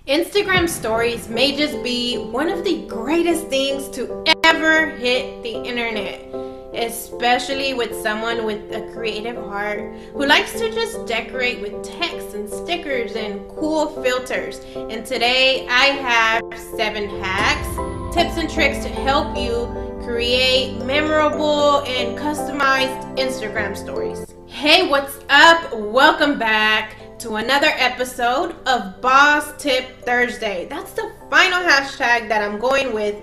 Instagram stories may just be one of the greatest things to ever hit the internet, especially with someone with a creative heart who likes to just decorate with text and stickers and cool filters. And today I have 7 hacks, tips and tricks to help you create memorable and customized Instagram stories. Hey, what's up? Welcome back to another episode of Boss Tip Thursday. That's the final hashtag that I'm going with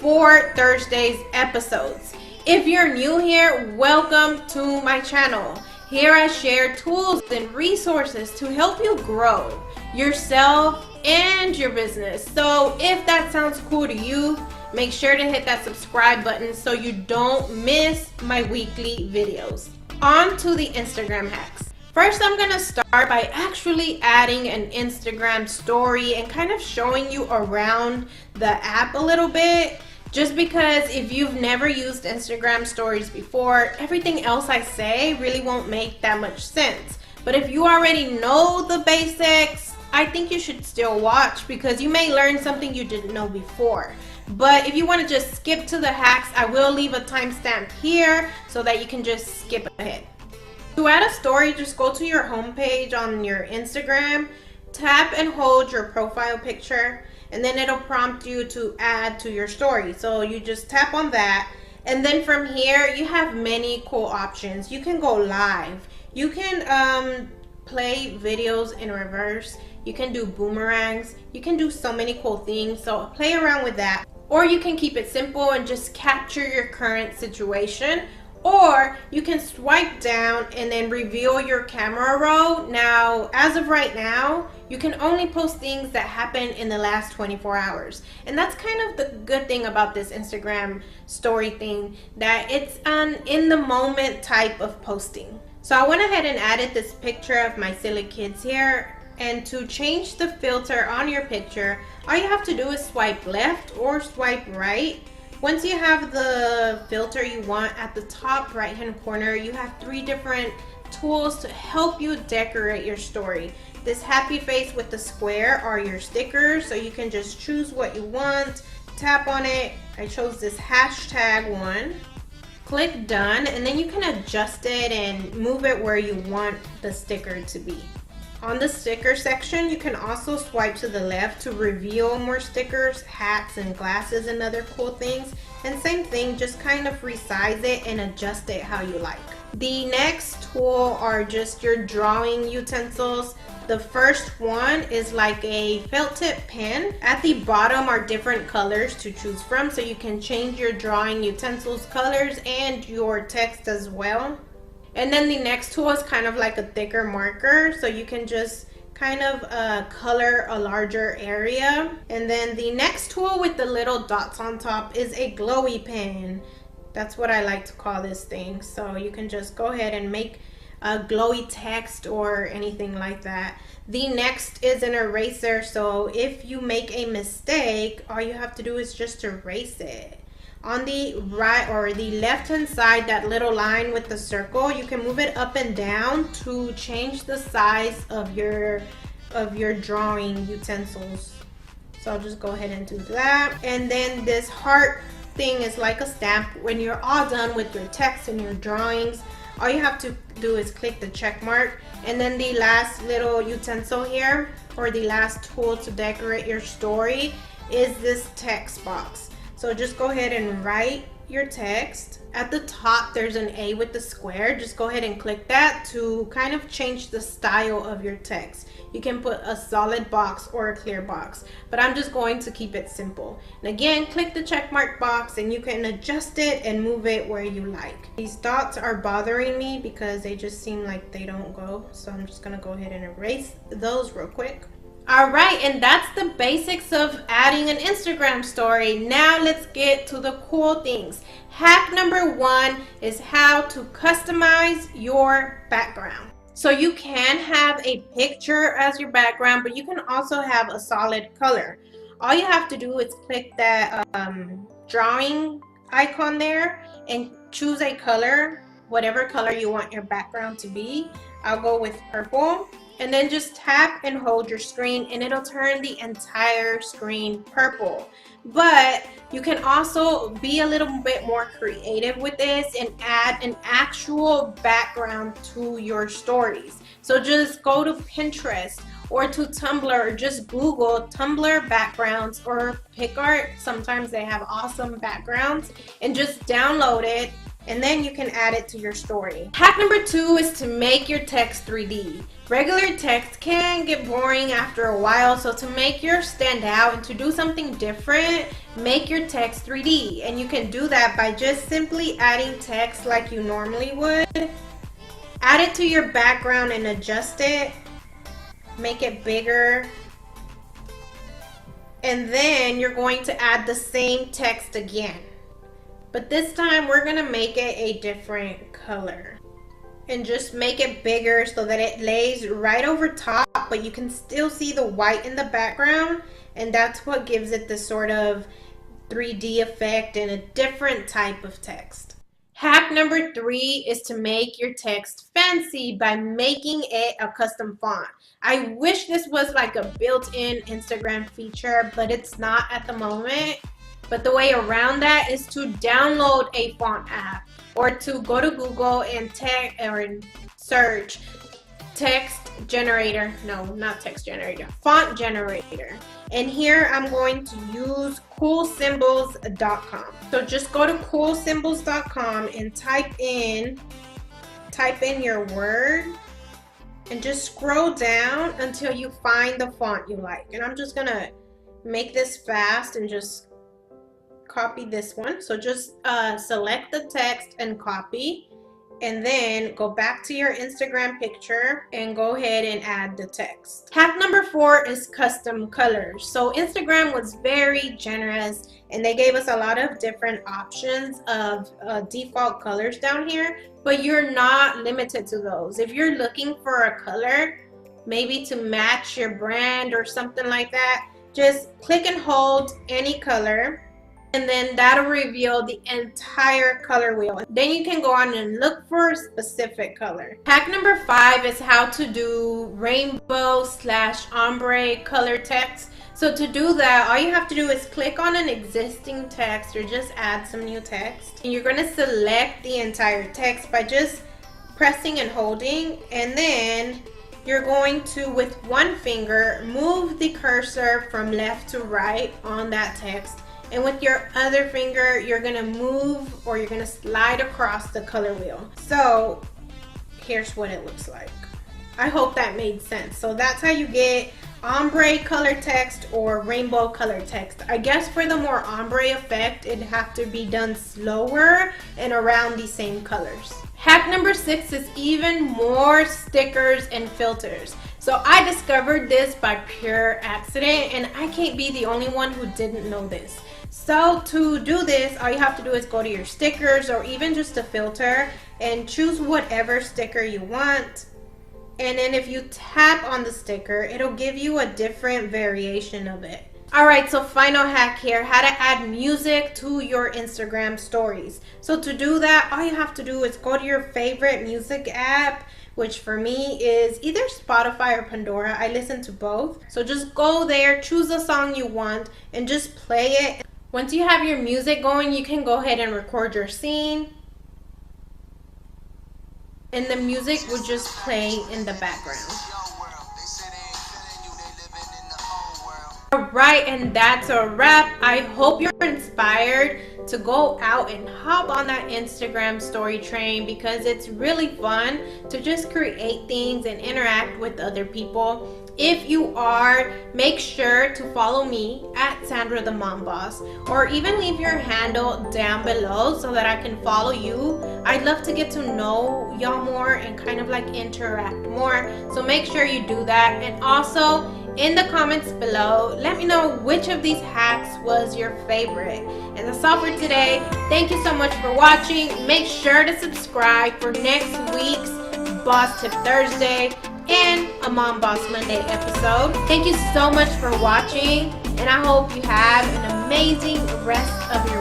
for Thursday's episodes. If you're new here, welcome to my channel. Here I share tools and resources to help you grow yourself and your business. So if that sounds cool to you, make sure to hit that subscribe button so you don't miss my weekly videos. On to the Instagram hacks. First, I'm going to start by actually adding an Instagram story and kind of showing you around the app a little bit. Just because if you've never used Instagram stories before, everything else I say really won't make that much sense. But if you already know the basics, I think you should still watch because you may learn something you didn't know before. But if you want to just skip to the hacks, I will leave a timestamp here so that you can just skip ahead. To add a story, just go to your home page on your Instagram, tap and hold your profile picture, and then it'll prompt you to add to your story. So you just tap on that, and then from here you have many cool options. You can go live, you can play videos in reverse, you can do boomerangs, you can do so many cool things. So play around with that, or you can keep it simple and just capture your current situation. Or you can swipe down and then reveal your camera roll. Now, as of right now, you can only post things that happen in the last 24 hours. And that's kind of the good thing about this Instagram story thing, that it's an in the moment type of posting. So I went ahead and added this picture of my silly kids here. And to change the filter on your picture, all you have to do is swipe left or swipe right. Once you have the filter you want, at the top right hand corner you have 3 different tools to help you decorate your story. This happy face with the square are your stickers, so you can just choose what you want, tap on it. I chose this hashtag one, click done, and then you can adjust it and move it where you want the sticker to be. On the sticker section, you can also swipe to the left to reveal more stickers, hats and glasses and other cool things. And same thing, just kind of resize it and adjust it how you like. The next tool are just your drawing utensils. The first one is like a felt tip pen. At the bottom are different colors to choose from, so you can change your drawing utensils colors and your text as well. And then the next tool is kind of like a thicker marker, so you can just kind of color a larger area. And then the next tool with the little dots on top is a glowy pen. That's what I like to call this thing. So you can just go ahead and make a glowy text or anything like that. The next is an eraser, so if you make a mistake, all you have to do is just erase it. On the right or the left hand side, that little line with the circle, you can move it up and down to change the size of your drawing utensils. So I'll just go ahead and do that. And then this heart thing is like a stamp. When you're all done with your text and your drawings, all you have to do is click the check mark. And then the last little utensil here, or the last tool to decorate your story, is this text box. So just go ahead and write your text. At the top there's an A with the square. Just go ahead and click that to kind of change the style of your text. You can put a solid box or a clear box, but I'm just going to keep it simple. And again, click the check mark box and you can adjust it and move it where you like. These dots are bothering me because they just seem like they don't go, so I'm just gonna go ahead and erase those real quick. Alright, and that's the basics of adding an Instagram story. Now let's get to the cool things. Hack number 1 is how to customize your background. So you can have a picture as your background, but you can also have a solid color. All you have to do is click that drawing icon there and choose a color, whatever color you want your background to be. I'll go with purple. and then just tap and hold your screen and it'll turn the entire screen purple. But you can also be a little bit more creative with this and add an actual background to your stories. So just go to Pinterest or to Tumblr, or just Google Tumblr backgrounds or PicArt. Sometimes they have awesome backgrounds, and just download it, and then you can add it to your story. Hack number 2 is to make your text 3D. Regular text can get boring after a while, so to make yours stand out and to do something different, make your text 3D. And you can do that by just simply adding text like you normally would. Add it to your background and adjust it. Make it bigger. And then you're going to add the same text again. But this time we're gonna make it a different color. And just make it bigger so that it lays right over top, but you can still see the white in the background, and that's what gives it this sort of 3D effect and a different type of text. Hack number 3 is to make your text fancy by making it a custom font. I wish this was like a built-in Instagram feature, but it's not at the moment. But the way around that is to download a font app, or to go to Google and search text generator. No, not text generator, font generator. And here I'm going to use coolsymbols.com. So just go to coolsymbols.com and type in your word, and just scroll down until you find the font you like. And I'm just gonna make this fast and just copy this one. So just select the text and copy, and then go back to your Instagram picture and go ahead and add the text. Hack number 4 is custom colors. So Instagram was very generous and they gave us a lot of different options of default colors down here, but you're not limited to those. If you're looking for a color, maybe to match your brand or something like that, just click and hold any color, and then that'll reveal the entire color wheel. Then you can go on and look for a specific color. Hack number 5 is how to do rainbow/ombre color text. So to do that, all you have to do is click on an existing text or just add some new text. And you're going to select the entire text by just pressing and holding, and then you're going to, with one finger, move the cursor from left to right on that text. And with your other finger, you're gonna move, or you're gonna slide across the color wheel. So here's what it looks like. I hope that made sense. So that's how you get ombre color text or rainbow color text. I guess for the more ombre effect, it'd have to be done slower and around the same colors. Hack number 6 is even more stickers and filters. So I discovered this by pure accident, and I can't be the only one who didn't know this. So to do this, all you have to do is go to your stickers, or even just a filter, and choose whatever sticker you want. And then if you tap on the sticker, it'll give you a different variation of it. Alright, so final hack here, how to add music to your Instagram stories. So to do that, all you have to do is go to your favorite music app, which for me is either Spotify or Pandora. I listen to both. So just go there, choose a song you want, and just play it. Once you have your music going, you can go ahead and record your scene, and the music will just play in the background. Alright, and that's a wrap. I hope you're inspired to go out and hop on that Instagram story train, because it's really fun to just create things and interact with other people. If you are, make sure to follow me at Sandra the Mom Boss, or even leave your handle down below so that I can follow you. I'd love to get to know y'all more and kind of like interact more. So make sure you do that. And also in the comments below, let me know which of these hacks was your favorite. And that's all for today. Thank you so much for watching. Make sure to subscribe for next week's Boss Tip Thursday and a Mom Boss Monday episode. Thank you so much for watching, and I hope you have an amazing rest of your